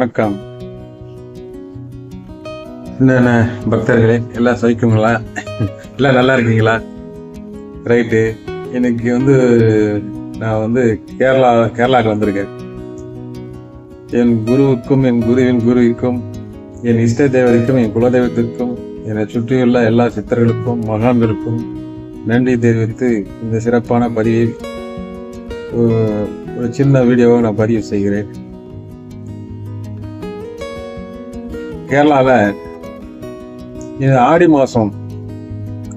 வணக்கம். என்னென்ன பக்தர்களே, எல்லாம் சகிக்குங்களா? எல்லாம் நல்லா இருக்கீங்களா? ரைட்டு. இன்னைக்கு நான் கேரளாவுக்கு வந்திருக்கேன். என் குருவுக்கும் என் குருவின் குருவிற்கும் என் இஷ்ட தேவதைக்கும் என் குலதெய்வத்திற்கும் என்னை சுற்றியுள்ள எல்லா சித்தர்களுக்கும் மகான்களுக்கும் நன்றி தெரிவித்து இந்த சிறப்பான பதிவை ஒரு சின்ன வீடியோவை நான் பதிவு செய்கிறேன். கேரளாவில் இது ஆடி மாதம்.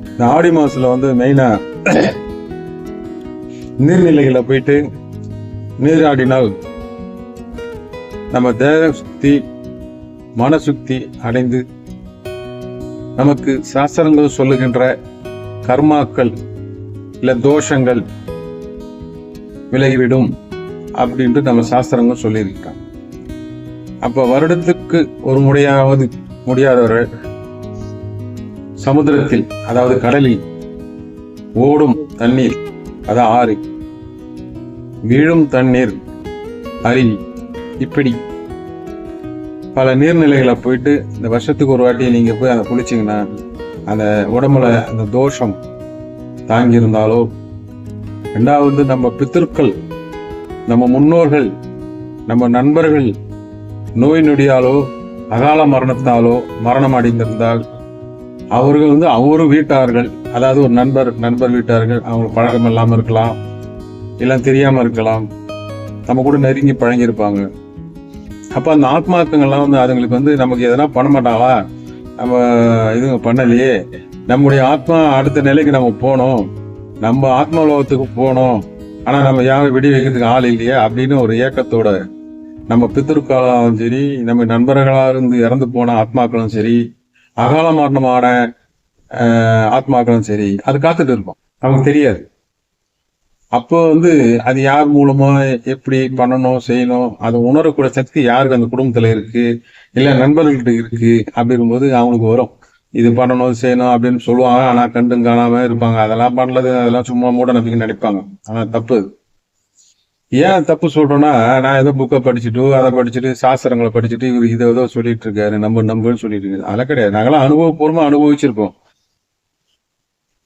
இந்த ஆடி மாதத்தில் மெயினாக நீர்நிலைகளில் போயிட்டு நீராடினால் நம்ம தேக சுத்தி மனசுத்தி அடைந்து நமக்கு சாஸ்திரங்கள் சொல்லுகின்ற கர்மாக்கள் இல்லை தோஷங்கள் விலகிவிடும் அப்படின்ட்டு நம்ம சாஸ்திரங்கள் சொல்லியிருக்காங்க. அப்போ வருடத்துக்கு ஒரு முறையாவது முடியாதவர்கள் சமுத்திரத்தில், அதாவது கடலில் ஓடும் தண்ணீர், அதாவது ஆறு, வீழும் தண்ணீர், அருவி, இப்படி பல நீர்நிலைகளை போயிட்டு இந்த வருஷத்துக்கு ஒரு வாட்டி நீங்க போய் அதை குளிச்சிங்கன்னா அந்த உடம்புல அந்த தோஷம் தாங்கியிருந்தாலோ, ரெண்டாவது நம்ம பித்திருக்கள், நம்ம முன்னோர்கள், நம்ம நண்பர்கள் நோய் நொடியாலோ அகால மரணத்தாலோ மரணம் அடைந்திருந்தால் அவர்கள் அவர் வீட்டார்கள், அதாவது ஒரு நண்பர் வீட்டார்கள், அவங்களுக்கு பழக்கம் இல்லாமல் இருக்கலாம், இல்லை தெரியாம இருக்கலாம், நம்ம கூட நெருங்கி பழங்கியிருப்பாங்க. அப்ப அந்த ஆத்மாக்கங்கள்லாம் அதுங்களுக்கு நமக்கு எதனா பண்ண மாட்டாங்களா, நம்ம இது பண்ணலையே, நம்முடைய ஆத்மா அடுத்த நிலைக்கு நம்ம போனோம், நம்ம ஆத்மலோகத்துக்கு போனோம், ஆனா நம்ம யாரும் வெடி வைக்கிறதுக்கு ஆள் இல்லையே அப்படின்னு ஒரு ஏக்கத்தோட நம்ம பித்திருக்களாலும் சரி, நம்ம நண்பர்களாக இருந்து இறந்து போன ஆத்மாக்களும் சரி, அகால மரணமான ஆத்மாக்களும் சரி, அது காத்துட்டு இருப்போம். நமக்கு தெரியாது. அப்போ அது யார் மூலமா எப்படி பண்ணணும் செய்யணும் அது உணரக்கூடிய சக்தி யாருக்கு அந்த குடும்பத்துல இருக்கு, இல்ல நண்பர்கள்ட்ட இருக்கு அப்படிங்கும்போது அவங்களுக்கு வரும். இது பண்ணணும் செய்யணும் அப்படின்னு சொல்லுவாங்க. ஆனா கண்டும் காணாம இருப்பாங்க. அதெல்லாம் பண்ணலது, அதெல்லாம் சும்மா மூட நம்பிக்கை நினைப்பாங்க. ஆனா தப்பு. ஏன் தப்பு சொல்றோம்னா, நான் ஏதோ புக்கை படிச்சுட்டு அதை படிச்சுட்டு சாஸ்திரங்களை படிச்சுட்டு இவர் இதை ஏதோ சொல்லிட்டு இருக்காரு, நம்புன்னு சொல்லிட்டு இருக்காரு. அதெல்லாம் கிடையாது. நாங்களாம் அனுபவபூர்வமா அனுபவிச்சிருக்கோம்.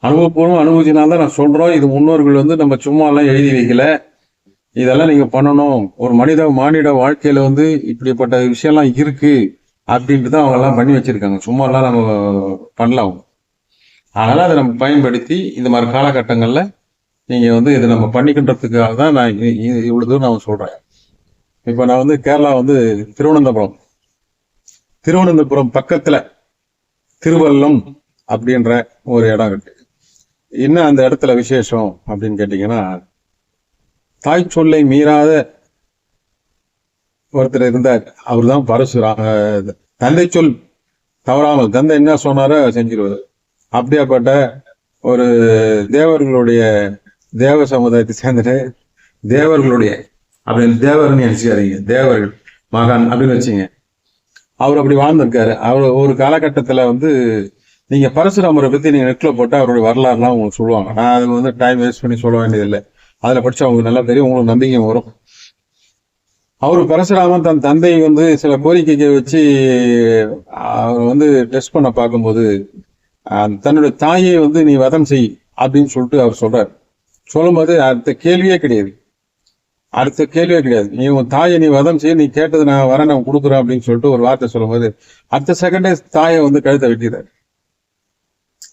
அனுபவபூர்வம் அனுபவிச்சனால்தான் நான் சொல்றோம். இது முன்னோர்கள் நம்ம சும்மா எல்லாம் எழுதி வைக்கல. இதெல்லாம் நீங்க பண்ணணும். ஒரு மானிட வாழ்க்கையில இப்படிப்பட்ட விஷயம்லாம் இருக்கு அப்படின்ட்டு தான் அவங்க எல்லாம் பண்ணி வச்சிருக்காங்க. சும்மா எல்லாம் நம்ம பண்ணலாம். அதனால அதை நம்ம பயன்படுத்தி இந்த மாதிரி காலகட்டங்கள்ல நீங்க இதை நம்ம பண்ணிக்கின்றதுக்காக தான் நான் இவ்வளவு தூரம் நான் சொல்றேன். இப்ப நான் கேரளா திருவனந்தபுரம் பக்கத்துல திருவல்லம் அப்படின்ற ஒரு இடம் இருக்கு. என்ன அந்த இடத்துல விசேஷம் அப்படின்னு கேட்டீங்கன்னா, தாய் சொல்லை மீறாத ஒருத்தர் இருந்தார். அவர் தான் பரசுராம. தந்தை சொல் தவறாமல், தந்தை என்ன சொன்னாரோ செஞ்சிருவாரு. அப்படியாப்பட்ட ஒரு தேவர்களுடைய தேவ சமுதாயத்தை சேர்ந்துட்டு தேவர்களுடைய அப்படின்னு தேவர்னு நினைச்சுக்காதீங்க, தேவர்கள் மகான் அப்படின்னு வச்சுங்க. அவர் அப்படி வாழ்ந்திருக்காரு. அவர் ஒரு காலகட்டத்துல நீங்க பரசுராமரை பத்தி நீங்க நெட்ல போட்டு அவருடைய வரலாறுலாம் உங்களுக்கு சொல்லுவாங்க. நான் அது டைம் வேஸ்ட் பண்ணி சொல்ல வேண்டியதில்லை. அதுல படிச்சு அவங்களுக்கு நல்லா தெரியும், உங்களுக்கு நம்பிக்கை வரும். அவரு பரசுராமன் தன் தந்தை சில கோரிக்கையை வச்சு அவர் டெஸ்ட் பண்ண பார்க்கும்போது தன்னுடைய தாயை நீ வதம் செய் அப்படின்னு சொல்லிட்டு அவர் சொல்றாரு. சொல்லும்போது அடுத்த கேள்வியே கிடையாது. நீ உன் தாயை நீ வதம் செய்ய, நீ கேட்டது நான் வரேன், நான் கொடுக்குறேன் அப்படின்னு சொல்லிட்டு ஒரு வார்த்தை சொல்லும்போது அடுத்த செகண்டே தாயை கழுத்தை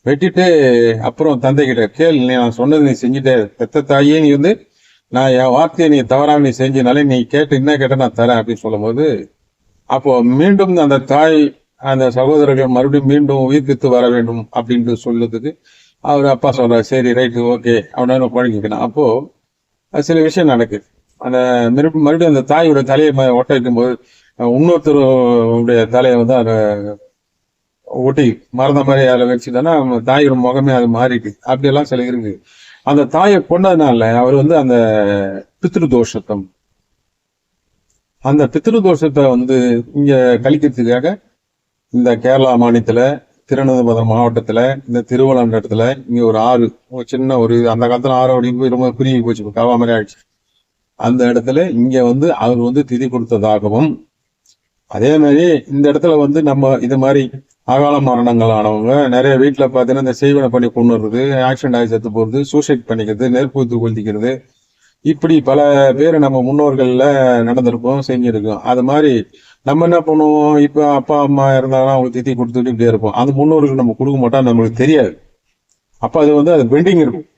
வெட்டிட்டு அப்புறம் தந்தை கிட்ட கேள், நான் சொன்னது நீ செஞ்சுட்டே, பெத்த தாயே நீ நான் என் வார்த்தையை நீ தவறாம நீ செஞ்சனாலே நீ கேட்டு என்ன கேட்ட நான் தரேன் அப்படின்னு சொல்லும் போது, அப்போ மீண்டும் அந்த தாய் அந்த சகோதரர்கள் மறுபடியும் மீண்டும் உயிர்ப்பித்து வர வேண்டும் அப்படின்ட்டு சொல்லுறதுக்கு அவர் அப்பா சொல்றாரு, சரி ரைட்டு ஓகே அப்படின்னு பழகிக்கணும். அப்போ சில விஷயம் நடக்குது. அந்த மறுபடியும் அந்த தாயோட தலையை ஒட்ட வைக்கும் போது இன்னொருத்தருடைய தலையை அதை ஒட்டி மறந்த மாதிரி அதில் வச்சுட்டோன்னா தாயோட முகமே அது மாறிட்டு அப்படியெல்லாம் சில இருக்கு. அந்த தாயை கொண்டதுனால அவர் அந்த பித்ரு தோஷத்தம், அந்த பித்ரு தோஷத்தை இங்க கழிக்கிறதுக்காக இந்த கேரளா மாநிலத்துல திருவனந்தபுரம் மாவட்டத்துல இந்த திருவள்ளன்ற இடத்துல இங்க ஒரு ஆறு, ஒரு சின்ன ஒரு அந்த காலத்துல ஆறு அப்படி ரொம்ப குறுகி போச்சு, கவா மாதிரி ஆயிடுச்சு. அந்த இடத்துல இங்க அவர் திதி கொடுத்ததாகவும் அதே மாதிரி இந்த இடத்துல வந்து நம்ம இது மாதிரி அகால மரணங்கள் ஆனவங்க நிறைய வீட்டில் பார்த்தீங்கன்னா இந்த செய்வனை பண்ணி கொண்டுறது, ஆக்சிடென்ட் ஆகி செத்து போகிறது, சூசைட் பண்ணிக்கிறது, நெருப்பு கொளுத்திக்கிறது, இப்படி பல பேர் நம்ம முன்னோர்கள்ல நடந்திருப்போம், செஞ்சிருக்கோம். அது மாதிரி நம்ம என்ன பண்ணுவோம், இப்போ அப்பா அம்மா இருந்தாலும் அவங்களுக்கு தித்தி கொடுத்துட்டு இப்படியே இருப்போம். அந்த முன்னோர்கள் நம்ம கொடுக்க மாட்டோம், நம்மளுக்கு தெரியாது. அப்போ அது வந்து அது பெண்டிங் இருக்கும்.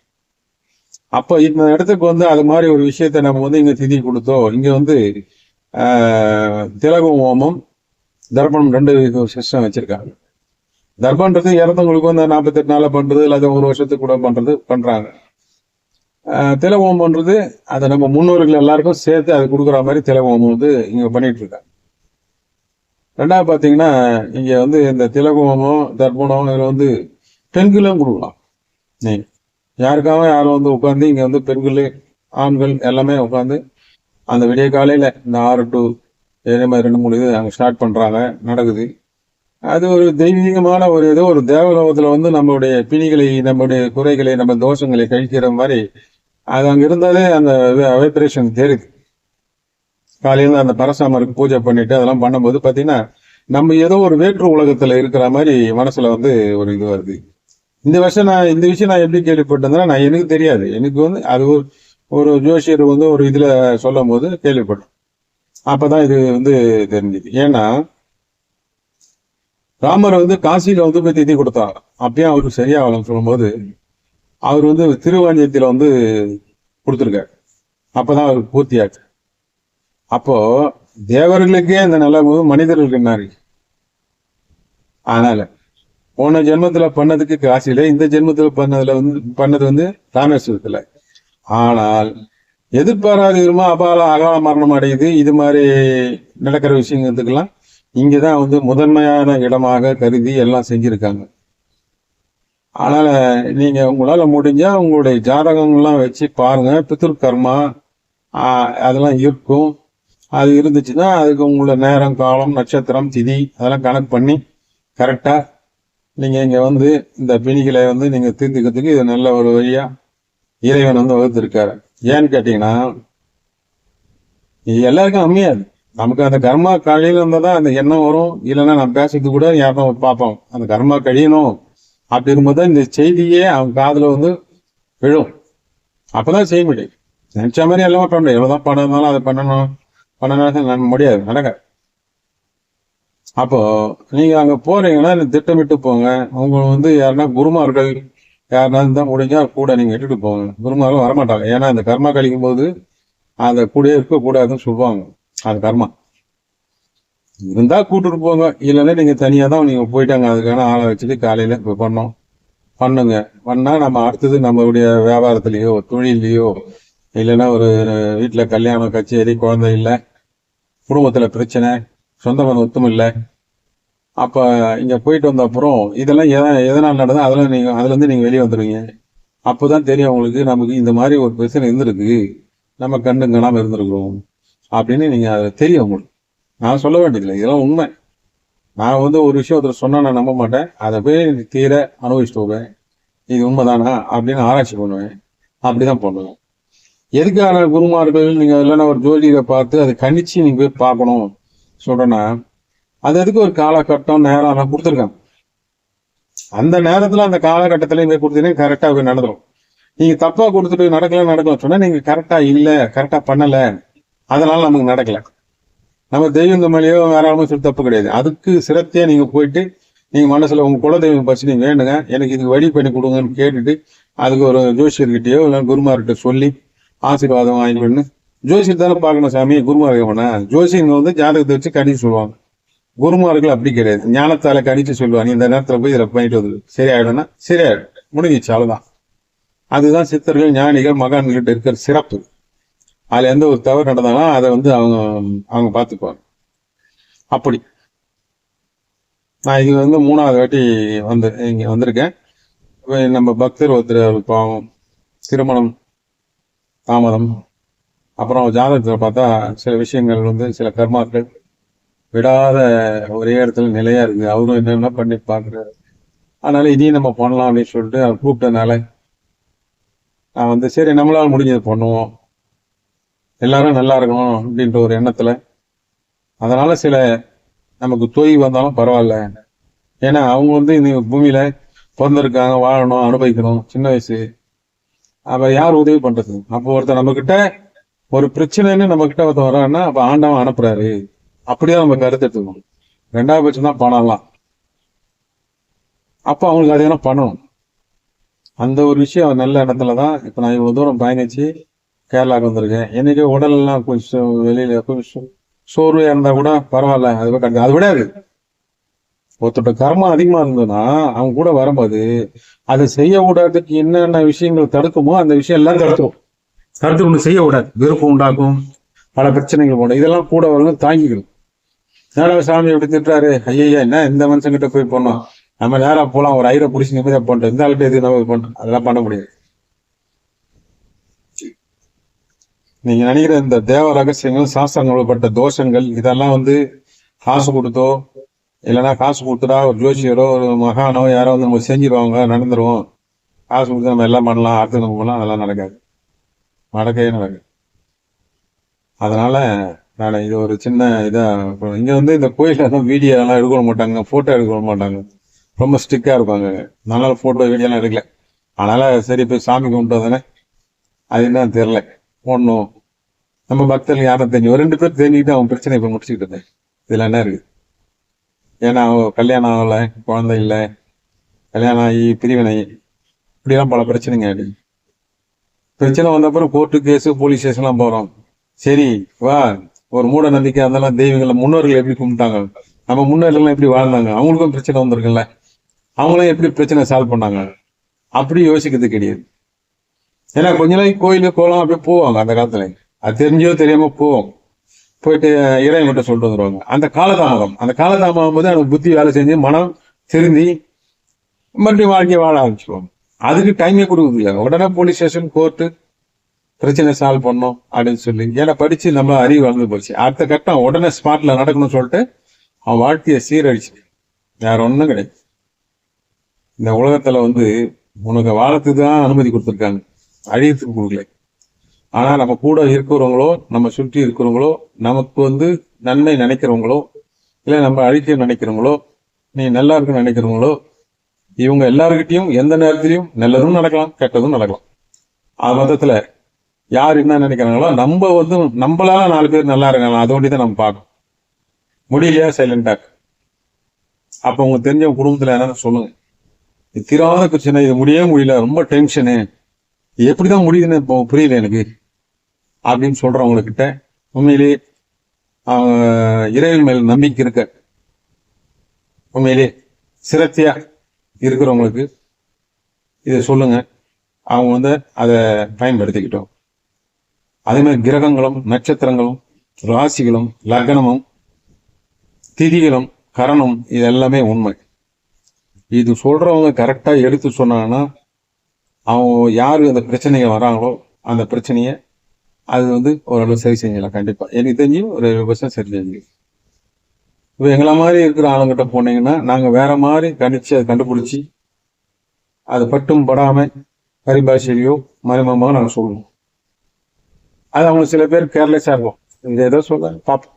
அப்போ இந்த இடத்துக்கு வந்து அது மாதிரி ஒரு விஷயத்த நம்ம வந்து இங்க திதி கொடுத்தோம். இங்க வந்து திலகம் ஹோமம், தர்ப்பணம் 2 சிஸ்டம் வச்சிருக்காங்க. தர்ப்பணன்றது இறந்தவங்களுக்கு வந்து 48 நாள பண்றது, இல்லாத 1 வருஷத்துக்கு கூட பண்றாங்க. திலகம் பண்றது அதை நம்ம முன்னோர்கள் எல்லாருக்கும் சேர்த்து அது கொடுக்குற மாதிரி திலகம் ஹோமம் வந்து இங்க பண்ணிட்டு இருக்காங்க. ரெண்டாவது பாத்தீங்கன்னா இங்க வந்து இந்த திலகம் ஹோமம், தர்ப்பணம் இதுல வந்து பெண்களும் கொடுக்கலாம். நீங்க யாருக்காக யாரும் வந்து உட்காந்து இங்க வந்து பெண்கள் ஆண்கள் எல்லாமே உட்காந்து அந்த விடிய காலையில இந்த 6 to இதே மாதிரி 2-3 இது அங்கே ஸ்டார்ட் பண்றாங்க, நடக்குது. அது ஒரு தெய்வீகமான ஒரு ஏதோ ஒரு தேவலோகத்துல வந்து நம்மளுடைய பிணிகளை, நம்மளுடைய குறைகளை, நம்ம தோஷங்களை கழிக்கிற மாதிரி அது அங்க இருந்தாலே அந்த வைப்ரேஷன் தெரியுது. காலையில அந்த பரசாமருக்கு பூஜை பண்ணிட்டு அதெல்லாம் பண்ணும்போது பாத்தீங்கன்னா நம்ம ஏதோ ஒரு வேற்று உலகத்துல இருக்கிற மாதிரி மனசுல வந்து ஒரு இது வருது. இந்த விஷயம் நான் எப்படி கேள்விப்பட்டேன்னா, நான் எனக்கு தெரியாது. எனக்கு வந்து அது ஒரு ஜோசியர் வந்து ஒரு இதுல சொல்லும் போது கேள்விப்பட்டேன். அப்பதான் இது வந்து தெரிஞ்சுது. ஏன்னா ராமர் வந்து காசியில வந்து போய் திதி கொடுத்தாங்க. அப்பயும் அவருக்கு சரியாகலன்னு சொல்லும்போது அவர் வந்து திருவாஞ்சியத்துல வந்து கொடுத்துருக்காரு. அப்பதான் அவருக்கு பூர்த்தியாச்சு. அப்போ தேவர்களுக்கே இந்த நிலைமை மனிதர்களுக்கு என்ன இருக்கு? அதனால போன ஜென்மத்துல பண்ணதுக்கு காசியில, இந்த ஜென்மத்துல பண்ணது வந்து ராமேஸ்வரத்துல. ஆனால் எதிர்பாராத விதமா அகால மரணம் அடையுது. இது மாதிரி நடக்கிற விஷயங்களுக்கெல்லாம் இங்கதான் வந்து முதன்மையான இடமாக கருதி எல்லாம் செஞ்சிருக்காங்க. அதனால நீங்க உங்களால முடிஞ்சா உங்களுடைய ஜாதகங்கள்லாம் வச்சு பாருங்க. பித்ரு கர்மா அதெல்லாம் இருக்கும். அது இருந்துச்சுன்னா அதுக்கு உங்களோட நேரம், காலம், நட்சத்திரம், திதி அதெல்லாம் கணக்கு பண்ணி கரெக்டா நீங்க இங்க வந்து இந்த பிணிகளை வந்து நீங்க தீர்த்துக்கிறதுக்கு இது நல்ல ஒரு வழியா இறைவன் வந்து வகுத்திருக்காரு. ஏன்னு கேட்டீங்கன்னா இது எல்லாருக்கும் அமையாது. நமக்கு அந்த கர்மா கழியில இருந்தா தான் அந்த எண்ணம் வரும். இல்லைன்னா நம்ம பேசுறது கூட யாரும் பார்ப்போம். அந்த கர்மா கழியணும் அப்படி இருக்கும்போது இந்த செய்தியே அவங்க காதுல வந்து விழும். அப்பதான் செய்ய முடியும். நினைச்ச மாதிரி எல்லாமே பண்ண முடியும். எவ்வளவுதான் பணம் இருந்தாலும் அதை பண்ணணும் முடியாது, நடக்காது. அப்போ நீங்க அங்க போறீங்கன்னா திட்டமிட்டு போங்க. அவங்க வந்து யாருன்னா குருமார்கள் யாருன்னா தான் முடிஞ்சா கூட நீங்க இட்டுட்டு போங்க. குருமார்கள் வரமாட்டாங்க. ஏன்னா இந்த கர்மா கழிக்கும் போது அந்த கூடயே இருக்கக்கூடாதுன்னு சொல்லுவாங்க. அது கர்மா இருந்தா கூட்டுட்டு போங்க. இல்லைன்னா நீங்க தனியா தான் நீங்க போயிட்டாங்க. அதுக்கான ஆளை வச்சுட்டு காலையில பண்ணுங்க. பண்ணா நம்ம அடுத்தது நம்மளுடைய வியாபாரத்திலேயோ தொழிலையோ இல்லைன்னா ஒரு வீட்டுல கல்யாணம், கச்சேரி, குழந்தை இல்லை, குடும்பத்துல பிரச்சனை, சொந்த பந்தம் ஒத்தும் இல்லை, அப்ப இங்க போயிட்டு வந்த அப்புறம் இதெல்லாம் எதனால் நடந்தது அதெல்லாம் அதுல இருந்து நீங்க வெளியே வந்துடுவீங்க. அப்போதான் தெரியும் உங்களுக்கு நமக்கு இந்த மாதிரி ஒரு பிரச்சனை இருந்திருக்கு, நம்ம கண்டு காணாம இருந்திருக்கிறோம் அப்படின்னு நீங்க அதை தெரியும் உங்களுக்கு. நான் சொல்ல வேண்டியதில்லை, இதெல்லாம் உண்மை. நான் வந்து ஒரு விஷயம் ஒருத்தர் சொன்னா நான் நம்ப மாட்டேன். அதை போய் தீர அனுபவிச்சுட்டு போவேன். இது உண்மைதானா அப்படின்னு ஆராய்ச்சி பண்ணுவேன். அப்படிதான் பண்ணுவேன். எதுக்கான குருமார்கள் நீங்க இல்லைன்னா ஒரு ஜோதியை பார்த்து அதை கணிச்சு நீங்க போய் பார்க்கணும் சொல்றேன்னா, அது எதுக்கு ஒரு காலகட்டம் நேரம் எல்லாம் கொடுத்துருக்காங்க. அந்த நேரத்துல அந்த காலகட்டத்துல போய் கொடுத்தீங்கன்னா கரெக்டா போய் நடந்துடும். நீங்க தப்பா கொடுத்துட்டு நடக்கலாம் சொன்னா நீங்க கரெக்டா இல்ல, கரெக்டா பண்ணல, அதனால நமக்கு நடக்கல. நம்ம தெய்வங்க மேலேயோ வேற சொல்லி தப்பு கிடையாது. அதுக்கு சிரத்தையா நீங்க போயிட்டு நீங்க மனசுல உங்க குலதெய்வம் பற்றி நீங்க வேண்டுங்க, எனக்கு இதுக்கு வழி பண்ணி கொடுங்கன்னு கேட்டுட்டு அதுக்கு ஒரு ஜோசியர்கிட்டயோ இல்லை குருமார்கிட்ட சொல்லி ஆசீர்வாதம் வாங்கிக்கணும்னு. ஜோசியர் தானே பார்க்கணும் சாமி, குருமார்கள் பண்ண ஜோசியங்க வந்து ஜாதகத்தை வச்சு கணிச்சு சொல்லுவாங்க. குருமார்கள் அப்படி கிடையாது. ஞானத்தால கணிச்சு சொல்லுவாங்க. இந்த நேரத்துல போய் இதில் பண்ணிட்டு வந்து சரியாயிடும்னா சரியாயிடும், முடிஞ்சிச்சு, அவ்வளவுதான். அதுதான் சித்தர்கள், ஞானிகள், மகான்கிட்ட இருக்கிற சிறப்பு. அதுல எந்த ஒரு தவறு நடந்தாலும் அதை வந்து அவங்க பார்த்துக்குவாங்க. அப்படி நான் இது வந்து 3வது வாட்டி இங்க வந்திருக்கேன். நம்ம பக்தர் ஒருத்தர் பாவம் திருமணம் தாமதம், அப்புறம் ஜாதகத்தில் பார்த்தா சில விஷயங்கள் வந்து சில கர்மாக்கள் விடாத ஒரே இடத்துல நிலையா இருக்கு. அவரும் என்னென்ன பண்ணி பாக்குறாரு. அதனால இதையும் நம்ம பண்ணலாம் அப்படின்னு சொல்லிட்டு அவர் கூப்பிட்டதுனால நான் வந்து சரி நம்மளால முடிஞ்சது பண்ணுவோம், எல்லாரும் நல்லா இருக்கணும் அப்படின்ற ஒரு எண்ணத்துல. அதனால சில நமக்கு தொய்வு வந்தாலும் பரவாயில்ல. ஏன்னா அவங்க வந்து இந்த பூமியில பிறந்திருக்காங்க, வாழணும், அனுபவிக்கணும், சின்ன வயசு. அப்ப யார் உதவி பண்றது? அப்போ ஒருத்தர் நம்ம கிட்ட ஒரு பிரச்சனைன்னு நம்ம கிட்ட ஒருத்தர் வர்றான்னா அப்ப ஆண்டவன் அனுப்புறாரு. அப்படியே நம்ம கருத்து எடுத்துக்கணும். 2வது பட்சம் தான் பணம்லாம். அப்ப அவங்களுக்கு அதை என்ன பண்ணணும். அந்த ஒரு விஷயம் நல்ல இடத்துலதான் இப்ப நான் இவ்வளவு தூரம் பயணிச்சு கேரளாவுக்கு வந்திருக்கேன். என்னைக்கு உடல் எல்லாம் கொஞ்சம் வெளியில கொஞ்சம் சோர்வையா இருந்தா கூட பரவாயில்ல, அது விடாது. ஒருத்தோட கர்மம் அதிகமா இருந்ததுன்னா அவங்க கூட வரும்போது அதை செய்ய விடாததுக்கு என்னென்ன விஷயங்கள் தடுக்குமோ அந்த விஷயம் எல்லாம் தடுத்து ஒண்ணு செய்ய விடாது. விருப்பம் உண்டாக்கும், பல பிரச்சனைகள் போடும். இதெல்லாம் கூட வரணும், தாங்கிக்கணும். நேரம் சாமி எப்படி திட்டுறாரு, ஐயா என்ன இந்த மனுஷங்கிட்ட போய் போனோம், நம்ம நேரம் போலாம், ஒரு ஐரை பிடிச்சி நிம்மதியா போட்டோம், இந்த ஆள்கிட்ட எதுக்கு நம்ம பண்ணோம், அதெல்லாம் பண்ண முடியாது. நீங்க நினைக்கிற இந்த தேவ ரகசியங்கள், சாஸ்திரங்கள் பட்ட தோஷங்கள், இதெல்லாம் வந்து காசு கொடுத்தோ இல்லைன்னா காசு கொடுத்துட்டா ஒரு ஜோசியரோ ஒரு மகானோ யாரோ வந்து நம்ம செஞ்சிருவாங்க, நடந்துருவோம், காசு கொடுத்து நம்ம எல்லாம் பண்ணலாம், அடுத்து நம்ம பண்ணலாம், அதெல்லாம் நடக்கவே நடக்காது. அதனால நான் இது ஒரு சின்ன இதா இங்க வந்து இந்த கோயில எல்லாம் வீடியோ எல்லாம் எடுக்க மாட்டாங்க, போட்டோ எடுக்க மாட்டாங்க, ரொம்ப ஸ்ட்ரிக்டா இருப்பாங்க. அதனால போட்டோ வீடியோ எல்லாம் எடுக்கல. அதனால சரி போய் சாமி கும்பிட்டு தானே, அது என்னன்னு தெரியல போடணும். நம்ம பக்தர்கள் யாரும் தெரியும், ஒரு 2 பேர் தெரிஞ்சுக்கிட்டு அவன் பிரச்சனை இப்ப முடிச்சுக்கிட்டு இருந்தேன். இதுல என்ன இருக்கு? ஏன்னா கல்யாணம் ஆகல, குழந்தை இல்லை, கல்யாணம் ஆகி பிரிவினை, இப்படிலாம் பல பிரச்சனைங்க. பிரச்சனை வந்த அப்புறம் கோர்ட்டு கேஸு போலீஸ் ஸ்டேஷன்லாம் போறோம். சரி வா, ஒரு மூட நம்பிக்கை அதெல்லாம் தெய்வங்களை முன்னோர்கள் எப்படி கும்பிட்டாங்க, நம்ம முன்னோர்கள்லாம் எப்படி வாழ்ந்தாங்க, அவங்களுக்கும் பிரச்சனை வந்திருக்குல்ல, அவங்களும் எப்படி பிரச்சனை சால்வ் பண்ணாங்க, அப்படி யோசிக்கிறது கிடையாது. ஏன்னா கொஞ்ச நாளைக்கு கோயிலு கோலம் அப்படியே போவாங்க அந்த காலத்துல, அது தெரிஞ்சோ தெரியாம போவோம், போயிட்டு இறைவன்கிட்ட சொல்லிட்டு வந்துருவாங்க. அந்த காலதாமதம் போது அவங்க புத்தி வேலை செஞ்சு மனம் திருந்தி மறுபடியும் வாழ்க்கையை வாழ ஆரம்பிச்சுருவாங்க. அதுக்கு டைமே கொடுக்குது இல்லை, உடனே போலீஸ் ஸ்டேஷன் கோர்ட்டு பிரச்சனை சால்வ் பண்ணோம் அப்படின்னு சொல்லி. ஏன்னா படிச்சு நம்ம அறிவு வளர்ந்து போச்சு. அடுத்த கட்டம் உடனே ஸ்பாட்ல நடக்கணும்னு சொல்லிட்டு அவன் வாழ்க்கையை சீரழிச்சு. வேற ஒன்றும் கிடையாது. இந்த உலகத்துல வந்து உனக்கு வாழத்துக்கு தான் அனுமதி கொடுத்துருக்காங்க, அழியத்துக்கு கொடுக்கல. ஆனா நம்ம கூட இருக்கிறவங்களோ, நம்ம சுற்றி இருக்கிறவங்களோ, நமக்கு வந்து நன்மை நினைக்கிறவங்களோ, இல்லை நம்ம அழிக்க நினைக்கிறவங்களோ, நீ நல்லா இருக்குன்னு நினைக்கிறவங்களோ, இவங்க எல்லாருக்கிட்டையும் எந்த நேரத்திலையும் நல்லதும் நடக்கலாம், கெட்டதும் நடக்கலாம். அது மொத்தத்துல யார் என்ன நினைக்கிறாங்களோ, நம்ம வந்து நம்மளால 4 பேர் நல்லா இருக்காங்க, அதோடதான் நம்ம பார்க்கணும். முடியலையா சைலண்டா. அப்ப உங்க தெரிஞ்ச குடும்பத்துல என்னன்னு சொல்லுங்க, தீராத பிரச்சனை, இது முடியல, ரொம்ப டென்ஷனு, எப்படிதான் முடியுதுன்னு இப்போ புரியல எனக்கு அப்படின்னு சொல்றவங்ககிட்ட உண்மையிலே இறைவன் மேல் நம்பிக்கை இருக்க, உண்மையிலே சிரத்தையா இருக்கிறவங்களுக்கு இதை சொல்லுங்க. அவங்க வந்து அதை பயன்படுத்திக்கிட்டோம். அதே மாதிரி கிரகங்களும் நட்சத்திரங்களும் ராசிகளும் லக்னமும் திதிகளும் கரணம் இது எல்லாமே உண்மை. இது சொல்றவங்க கரெக்டா எடுத்து சொன்னாங்கன்னா அவங்க யாரு அந்த பிரச்சனைகள் வராங்களோ அந்த பிரச்சனைய அது வந்து ஓரளவு சரி செஞ்சலாம். கண்டிப்பா எனக்கு தெரிஞ்சு ஒரு 70% சரி செஞ்சு. இப்போ எங்களை மாதிரி இருக்கிற ஆளுங்கிட்ட போனீங்கன்னா நாங்க வேற மாதிரி கணிச்சு அதை கண்டுபிடிச்சி அது பட்டும் படாம பரிபாஷையிலையோ மறைமுகமாக நாங்கள் சொல்லுவோம். அது அவங்க சில பேர் கேர்லெஸ்ஸா இருக்கும், இந்த ஏதோ சொல்ல பார்ப்போம்.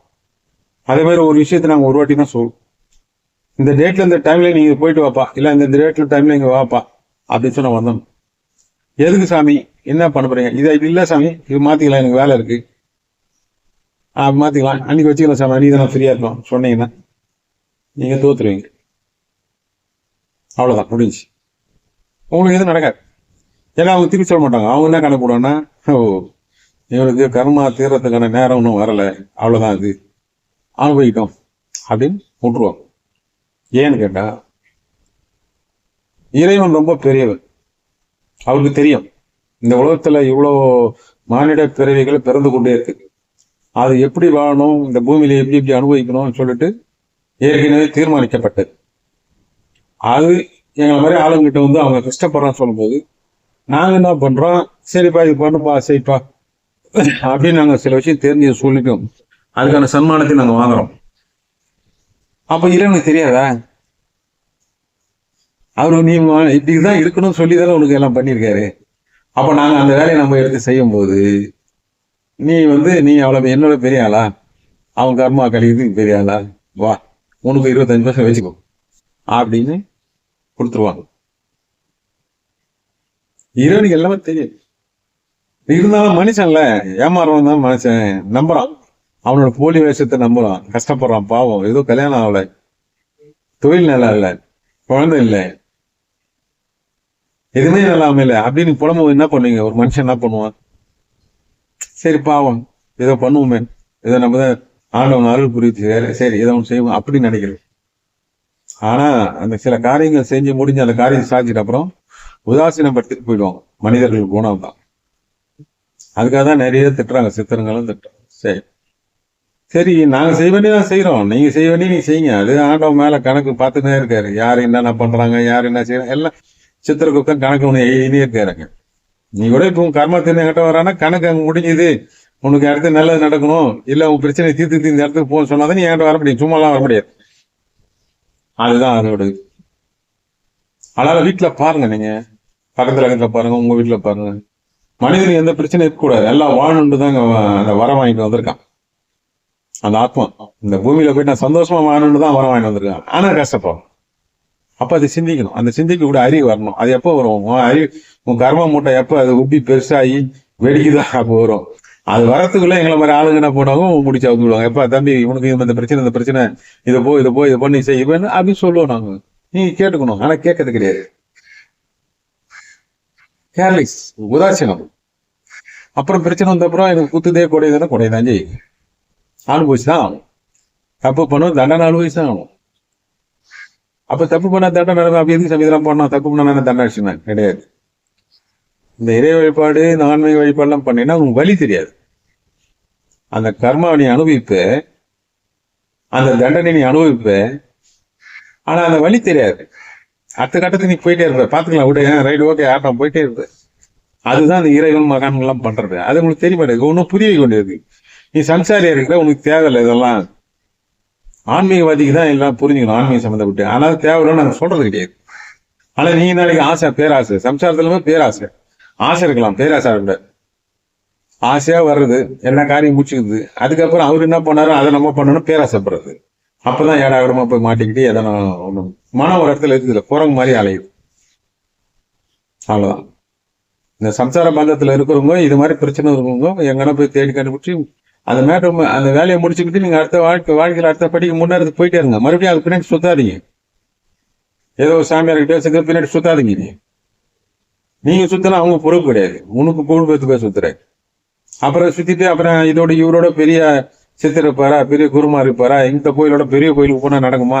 அதே மாதிரி ஒரு விஷயத்த நாங்கள் ஒரு வாட்டி தான் சொல்லுவோம், இந்த டேட்ல இந்த டைம்ல நீங்க போயிட்டு வாப்பா, இல்ல இந்த டேட்ல டைம்ல இங்க வாப்பா அப்படின்னு சொன்ன வந்தோம். எதுக்கு சாமி, என்ன பண்ண போறீங்க, இது இல்ல சாமி, இது மாத்திக்கலாம், எனக்கு வேலை இருக்கு, மாத்திக்கலாம், அன்னைக்கு வச்சுக்கலாம் சாமி, அன்னைக்கு தான் ஃப்ரீயா இருக்கணும் சொன்னீங்கன்னா நீங்க தோத்துருவீங்க. அவ்வளவுதான், முடிஞ்சு. உங்களுக்கு எதுவும் நடக்காது. ஏன்னா அவங்க திருப்பி சொல்ல மாட்டாங்க. அவங்க என்ன கணக்கு போடுவாங்கன்னா, ஓ இவனுக்கு கர்மா தீர்றதுக்கான நேரம் ஒன்றும் வரல, அவ்வளவுதான், இது அனுபவிக்கிட்டோம் அப்படின்னு விட்டுருவாங்க. ஏன்னு கேட்டா இறைவன் ரொம்ப பெரியவர், அவருக்கு தெரியும் இந்த உலகத்துல இவ்வளோ மானிட பிறவிகள் பிறந்து கொண்டே இருக்கு, அது எப்படி வாழணும், இந்த பூமியில எப்படி எப்படி அனுபவிக்கணும்னு சொல்லிட்டு ஏற்கனவே தீர்மானிக்கப்பட்டது. அது எங்களை மாதிரி ஆளுங்கிட்ட வந்து அவங்க கஷ்டப்படுறான்னு சொல்லும்போது நாங்க என்ன பண்றோம், சரிப்பா இது பண்ணுப்பா சரிப்பா அப்படின்னு நாங்க சில விஷயம் தெரிஞ்சு சொல்லிட்டோம், அதுக்கான சன்மானத்தை நாங்க வாங்குறோம். அப்ப இறைவனுக்கு தெரியாதா, அவரு நீ இப்படிதான் இருக்கணும்னு சொல்லிதானே உனக்கு எல்லாம் பண்ணியிருக்காரு. அப்ப நாங்க அந்த வேலையை நம்ம எடுத்து செய்யும் போது நீ வந்து நீ அவ்வளவு என்னோட பெரிய ஆளா, அவன் கர்மா கழிவுக்கு பெரிய ஆளா, வா உனக்கு 25% வச்சுக்கோ அப்படின்னு கொடுத்துருவாங்க. இறைவனுக்கு எல்லாமே தெரியும். இருந்தாலும் மனுஷன்ல ஏமாறவன் தான் மனுஷன். நம்புறான், அவனோட போலி வேஷத்தை நம்புறான், கஷ்டப்படுறான், பாவம், ஏதோ கல்யாணம் ஆகல, தொழில் நல்லா இல்ல, குழந்தை இல்லை, எதுவுமே நல்லா அமையல அப்படின்னு புலம்பு என்ன பண்ணுவீங்க? ஒரு மனுஷன் என்ன பண்ணுவான்? சரி பாவம், ஏதோ பண்ணுவோமே, ஏதோ நம்ம தான் ஆண்டவன் அருள் புரியுது, சரி ஏதோ ஒன்று செய்வோம் அப்படின்னு நினைக்கிறேன். ஆனா அந்த சில காரியங்கள் செஞ்சு முடிஞ்சு அந்த காரியத்தை சாதிச்சிட்ட அப்புறம் உதாசீனப்படுத்திட்டு போயிடுவாங்க. மனிதர்கள் குணம் தான். அதுக்காக தான் நிறைய திட்டுறாங்க, சித்திரங்களும் திட்டுறாங்க. சரி சரி, நாங்க செய்ய வேண்டியதான் செய்யறோம், நீங்க செய்ய வேண்டிய நீங்க செய்யுங்க. அது ஆண்டவன் மேல கணக்கு பார்த்துட்டே இருக்காரு. யார் என்னென்ன பண்றாங்க, யார் என்ன செய்யறாங்க, எல்லாம் சித்திரகுப்தன் கணக்கு ஒண்ணு எழுதினே இருக்காருங்க. நீ கூட இப்போ உன் கர்மத்தின் என்கிட்ட வரானா கணக்கு அங்க முடிஞ்சுது, உனக்கு அடுத்து நல்லது நடக்கணும், இல்ல உன் பிரச்சனை தீர்த்து இந்த இடத்துக்கு போன்னு சொன்னாதான் நீ என்கிட்ட வர முடியும், சும்மாலாம் வர முடியாது. அதுதான் அதோட. அதனால வீட்டுல பாருங்க, நீங்க பக்கத்துல பாருங்க, உங்க வீட்டுல பாருங்க, மனிதனுக்கு எந்த பிரச்சனையும் இருக்கக்கூடாது, எல்லாம் வாழணுன்ட்டு தான் அந்த வரம் வாங்கிட்டு வந்திருக்கான். அந்த ஆத்மா இந்த பூமியில போயிட்டு நான் சந்தோஷமா வாழணும்னு தான் வரம் வாங்கிட்டு வந்திருக்கான். ஆனா கஷ்டப்படும். அப்ப அது சிந்திக்கணும், அந்த சிந்திக்க கூட அறிவு வரணும். அது எப்போ வரும்? அறிவு உன் கர்ம மூட்டை எப்போ அது உப்பி பெருசாகி வெடிக்குதான் அப்போ வரும். அது வரத்துக்குள்ள எங்களை மாதிரி ஆளுங்க என்ன போனாலும் முடிச்சு அவங்க விடுவாங்க. எப்ப தம்பி உனக்கு இந்த பிரச்சனை, இந்த பிரச்சனை, இதை போ நீ செய்வேன்னு அப்படின்னு சொல்லுவோம் நாங்க. நீங்க கேட்டுக்கணும், ஆனா கேட்கறது கிடையாது. கேர்லெஸ், உதாசீனம். அப்புறம் பிரச்சனை வந்த அப்புறம் எனக்கு குத்துதே கொடையதான் செய்யும். அனுபவிச்சுதான் ஆகணும். தப்பு பண்ணும், தண்டனை அனுபவிச்சுதான் ஆகணும். அப்ப தப்பு பண்ண தண்டனை அப்படி எதுக்கு சமயத்தெல்லாம் பண்ணா? தப்பு பண்ண தண்டனை அடிச்சுனா கிடையாது. இந்த இறை வழிபாடு, இந்த ஆன்மீக வழிபாடுலாம் பண்ணீங்கன்னா உங்களுக்கு வழி தெரியாது. அந்த கர்மாவை நீ அனுபவிப்ப, அந்த தண்டனை நீ அனுபவிப்ப, ஆனா அந்த வழி தெரியாது. அடுத்த கட்டத்துக்கு நீ போயிட்டே இருப்ப, பாத்துக்கலாம் விட, ரைட் ஓகே ஆட்டம் போயிட்டே இருப்ப. அதுதான் அந்த இறைவன் மகான்கள்லாம் பண்றது. அது உங்களுக்கு தெரிய மாட்டேங்குது, ஒன்னும் புரிய கொண்டிருக்கு. நீ சம்சாரியா இருக்கிற, உனக்கு தேவையில்லை இதெல்லாம். ஆன்மீகவாதிக்கு தான் எல்லாம் புரிஞ்சுக்கணும், ஆன்மீகம் சம்மந்தப்பட்டு. ஆனால் தேவையில்லைன்னு நாங்கள் சொல்றது கிடையாது. ஆனா நீங்க நாளைக்கு ஆசை, பேராசை, சம்சாரத்துலமே பேராசை, ஆசை இருக்கலாம், பேராசை இருக்கக்கூடாது. ஆசையா வர்றது, என்ன காரியம் முடிச்சுக்குது, அதுக்கப்புறம் அவர் என்ன பண்ணாரோ அதை நம்ம பண்ணணும், பேராசைப்படுறது. அப்பதான் ஏடாவிடமா போய் மாட்டிக்கிட்டு எதனா ஒண்ணு மனம் ஒரு இடத்துல இருக்குதுல்ல, குரங்கு மாதிரி அலையுது. அவ்வளவுதான். இந்த சம்சார பந்தத்துல இருக்கிறவங்க, இது மாதிரி பிரச்சனை இருக்கிறவங்க எங்கன்னா போய் தேடி கண்டுபிடிச்சு அந்த மேட்டர், அந்த வேலையை முடிச்சுக்கிட்டு நீங்க அடுத்த வாழ்க்கையில அடுத்த படிக்கு முன்னேறது போயிட்டே இருங்க. மறுபடியும் அது பின்னாடி சுத்தாதீங்க. ஏதோ சாமியார் கிட்ட பின்னாடி சுத்தாதீங்க. நீங்க சுத்தினா அவங்க பொறுப்பு கிடையாது, உனக்கு பொறுப்பு சுத்துற. அப்புறம் சுத்திட்டு அப்புறம் இதோட இவரோட பெரிய சித்தர் இருப்பாரா, பெரிய குருமா இருப்பாரா, இந்த கோயிலோட பெரிய கோயிலுக்கு போனா நடக்குமா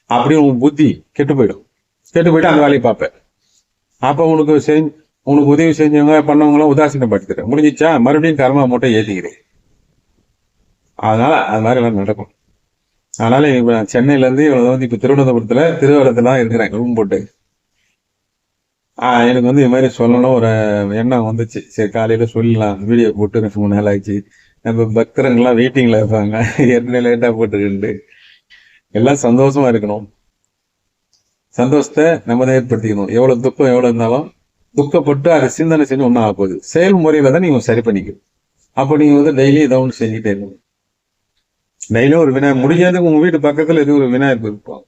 அப்படின்னு உன் புத்தி கெட்டு போயிட்டு அந்த வேலையை பார்ப்பேன். அப்ப உனக்கு உதவி செஞ்சவங்க பண்ணவங்களும் உதாசீனப்படுத்துறேன், முடிஞ்சிச்சா? மறுபடியும் கர்மா மூட்டை ஏத்திக்கிறேன். அதனால அது மாதிரி எல்லாம் நடக்கும். அதனால இப்ப சென்னையில இருந்து இவ்வளவு இப்ப திருவனந்தபுரத்துல திருவள்ளத்துல இருக்கிறேன் ரூம் போட்டு. எனக்கு இது மாதிரி சொல்லணும் ஒரு எண்ணம் வந்துச்சு. சரி காலையில சொல்லலாம், வீடியோ போட்டு 2-3 நாள் ஆயிடுச்சு. நம்ம பக்தர்கள்லாம் வெயிட்டிங்ல இருப்பாங்க, ஏற்கனவே லேட்டா போட்டுக்கிட்டு. எல்லாம் சந்தோஷமா இருக்கணும், சந்தோஷத்தை நம்ம தான் ஏற்படுத்திக்கணும். எவ்வளவு துக்கம் எவ்வளவு இருந்தாலும் துக்கப்பட்டு அதை சிந்தனை செஞ்சு ஒன்றும் ஆக போகுது. செயல்முறையில தான் நீங்க சரி பண்ணிக்கணும். அப்போ நீங்க டெய்லி ஏதோ ஒன்று செஞ்சுட்டே இருக்கணும். டெய்லியும் ஒரு விநாயகர், முடிஞ்சதுக்கு உங்க வீட்டு பக்கத்துல எதுவும் ஒரு விநாயகர் இருப்போம்.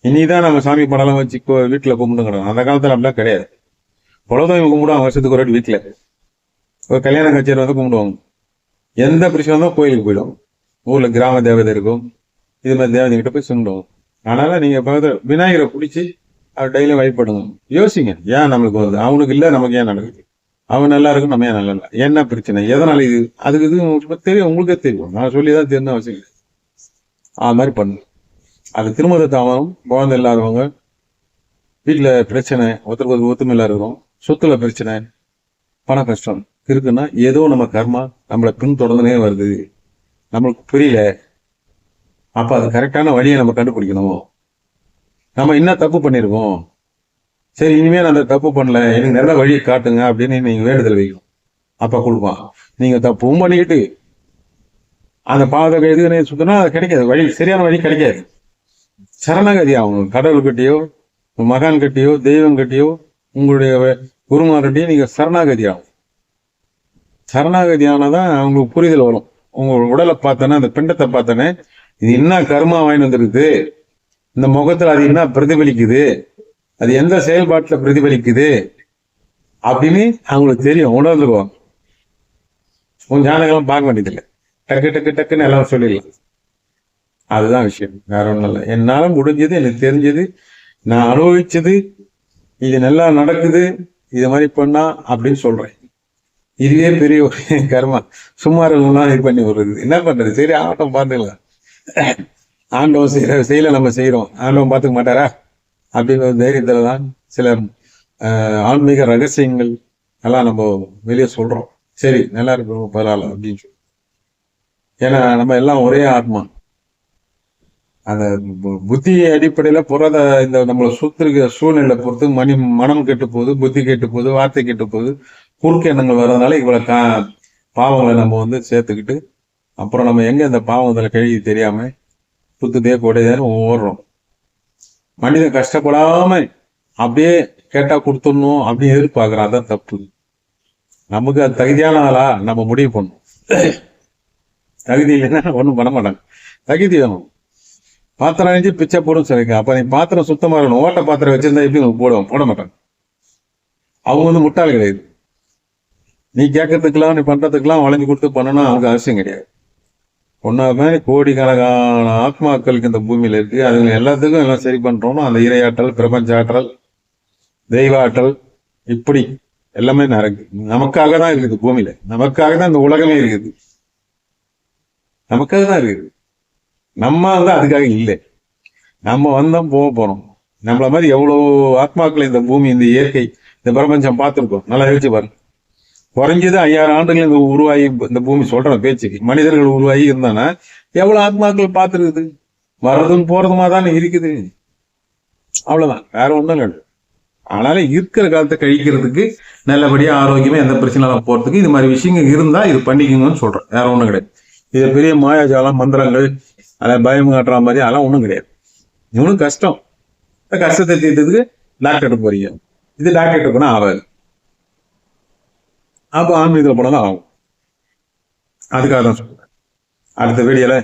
இனிதான் நம்ம சாமி படம்லாம் வச்சு வீட்டுல கும்பிடுங்கிறோம். அந்த காலத்துல அப்படிலாம் கிடையாது. குலதெய்வம் கும்பிடுவாங்க வருஷத்துக்கு ஒரு வீட்டுல. ஒரு கல்யாண கச்சேரி கும்பிடுவாங்க. எந்த பிரச்சனை தான் கோயிலுக்கு போயிடும். ஊர்ல கிராம தேவதை இருக்கும், இது மாதிரி தேவதை கிட்ட போய் சொல்லுவோம். அதனால நீங்க பக்கத்துல விநாயகரை பிடிச்சி அவர் டெய்லியும் வழிபடுங்க. யோசிங்க, ஏன் நம்மளுக்கு வருது, அவனுக்கு இல்ல நமக்கு ஏன் நடக்குது, அவன் நல்லா இருக்கும் நம்ம ஏன் நல்லா இல்லை, என்ன பிரச்சனை, எதனால இது, அதுக்கு இது தெரியும், உங்களுக்கே தெரியும். நான் சொல்லிதான் தெரிஞ்ச அவசியம். அது மாதிரி பண்ணு. அது திருமண தாமதம், குழந்தை இல்லாதவங்க, வீட்டுல பிரச்சனை, ஒருத்தருக்கு ஒத்துமை இல்லாதவங்க, சொத்துல பிரச்சனை, பண கஷ்டம் இருக்குன்னா ஏதோ நம்ம கர்மா நம்மளை பின்தொடர்ந்துனே வருது, நம்மளுக்கு புரியல. அப்ப அது கரெக்டான வழியை நம்ம கண்டுபிடிக்கணும். நம்ம என்ன தப்பு பண்ணிருக்கோம், சரி இனிமே நான் அந்த தப்பு பண்ணல, எனக்கு நல்ல வழியை காட்டுங்க அப்படின்னு நீங்க வேண்டுதல் வைக்கணும். அப்ப கொடுப்பான். நீங்க தப்பும் பண்ணிக்கிட்டு அந்த பாதக எதுன்னு சுத்தினா அது கிடைக்காது, வழி சரியான வழி கிடைக்காது. சரணாகதி ஆகணும். கடவுள் கட்டியோ மகான் கட்டியோ தெய்வம் கட்டியோ உங்களுடைய குருமார்கிட்டயோ நீங்க சரணாகதி ஆகும். சரணாகதி ஆனாதான் அவங்களுக்கு புரிதல் வரும். உங்க உடலை பார்த்தோன்னே, அந்த பிண்டத்தை பார்த்தோன்னே இது என்ன கர்மா வாங்கி வந்துருக்குது, இந்த முகத்துல அது என்ன பிரதிபலிக்குது, அது எந்த செயல்பாட்டுல பிரதிபலிக்குது அப்படின்னு அவங்களுக்கு தெரியும், உணர்ந்துருவாங்க. உன் ஜாதகம் பார்க்க வேண்டியதில்லை, டக்கு டக்கு டக்குன்னு எல்லாம் சொல்லிடலாம். அதுதான் விஷயம், வேற ஒன்றும் இல்லை. என்னால முடிஞ்சது, எனக்கு தெரிஞ்சது, நான் அனுபவிச்சது, இது நல்லா நடக்குது, இது மாதிரி பண்ணா அப்படின்னு சொல்றேன். இதுவே பெரிய ஒரு கர்மா. சும்மா இருக்கணும்லாம் இது பண்ணி வருது, என்ன பண்றது, சரி ஆட்டம் பார்த்துக்கலாம். ஆண்டவன் செய்யல, நம்ம செய்யறோம், ஆண்டவன் பார்த்துக்க மாட்டாரா அப்படின்னு ஒரு தைரியத்துல தான் சில ஆன்மீக ரகசியங்கள் எல்லாம் நம்ம வெளியே சொல்றோம். சரி நல்லா இருக்கணும் பரவாயில்ல அப்படின்னு சொல்லி. ஏன்னா நம்ம எல்லாம் ஒரே ஆத்மா. அந்த புத்தி அடிப்படையில புறத இந்த நம்மளை சுத்திருக்கிற சூழ்நிலை பொறுத்து மனம் கெட்டு போகுது, புத்தி கெட்டு போகுது, வார்த்தை கெட்டு போகுது, குறுக்கு எண்ணங்கள் வர்றதுனால இவ்வளவு பாவங்களை நம்ம சேர்த்துக்கிட்டு அப்புறம் நம்ம எங்க இந்த பாவத்துல கழுவி தெரியாம சுத்துதே கூடையதான்னு ஓடுறோம். மனிதன் கஷ்டப்படாம அப்படியே கேட்டா கொடுத்துடணும் அப்படின்னு எதிர்பார்க்கறான், அதான் தப்பு. நமக்கு அது தகுதியான ஆளா நம்ம முடிவு பண்ணணும். தகுதி இல்லைன்னா ஒண்ணும் பண்ண மாட்டாங்க. தகுதி வேணும். பாத்திரம் அணிஞ்சு பிச்சை போடும் சொல்லிருக்க. அப்ப நீ பாத்திரம் சுத்தமா இருக்கணும். ஓட்ட பாத்திரம் வச்சிருந்தா எப்படி போட மாட்டாங்க. அவங்க முட்டாள் கிடையாது. நீ கேட்கறதுக்கெல்லாம் நீ பண்றதுக்கெல்லாம் வளைஞ்சு கொடுத்து பண்ணணும் அவங்க அவசியம் கிடையாது. ஒன்னாவது கோடிக்கணக்கான ஆத்மாக்களுக்கு இந்த பூமியில இருக்கு. அதுங்க எல்லாத்துக்கும் எல்லாம் சரி பண்றோம்னா அந்த இறையாற்றல், பிரபஞ்ச ஆற்றல், தெய்வ ஆற்றல், இப்படி எல்லாமே நடக்குது. நமக்காக தான் இருக்குது பூமியில. நமக்காக தான் இந்த உலகமே இருக்குது. நமக்காக தான் இருக்குது. நம்ம தான் அதுக்காக இல்லை. நம்ம வந்தோம் போக போறோம். நம்மள மாதிரி எவ்வளவு ஆத்மாக்கள் இந்த பூமி, இந்த இயற்கை, இந்த பிரபஞ்சம் பார்த்துருக்கோம். நல்லா யோசிச்சு பாருங்க. குறைஞ்சது 5000 ஆண்டுகள் இந்த உருவாகி இந்த பூமி சொல்ற பேச்சுக்கு மனிதர்கள் உருவாகி இருந்தானா எவ்வளவு ஆத்மாக்கள் பார்த்துருக்குது. வர்றதும் போறதுமா தானே இருக்குது. அவ்வளவுதான், வேற ஒண்ணும் இல்லை. அதனால இருக்கிற காலத்தை கழிக்கிறதுக்கு நல்லபடியா ஆரோக்கியமா எந்த பிரச்சனையும் போறதுக்கு இது மாதிரி விஷயங்கள் இருந்தா இது பண்ணிக்கணும்னு சொல்றேன். வேற ஒண்ணும் கிடையாது. இது பெரிய மாயாஜாலம், மந்திரங்கள், அதை பயம் காட்டுற மாதிரி அதெல்லாம் ஒண்ணும் கிடையாது. இவனும் கஷ்டம். கஷ்டத்தை தீர்த்ததுக்கு டாக்டர்கிட்ட போறீங்க. இது டாக்டர்கிட்ட போனா ஆகாது. அப்போ ஆன்மீகத்தில் போனா தான் ஆகும். அதுக்காக தான் சொல்றேன். அடுத்த வீடியோல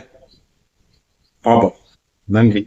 பார்ப்போம். நன்றி.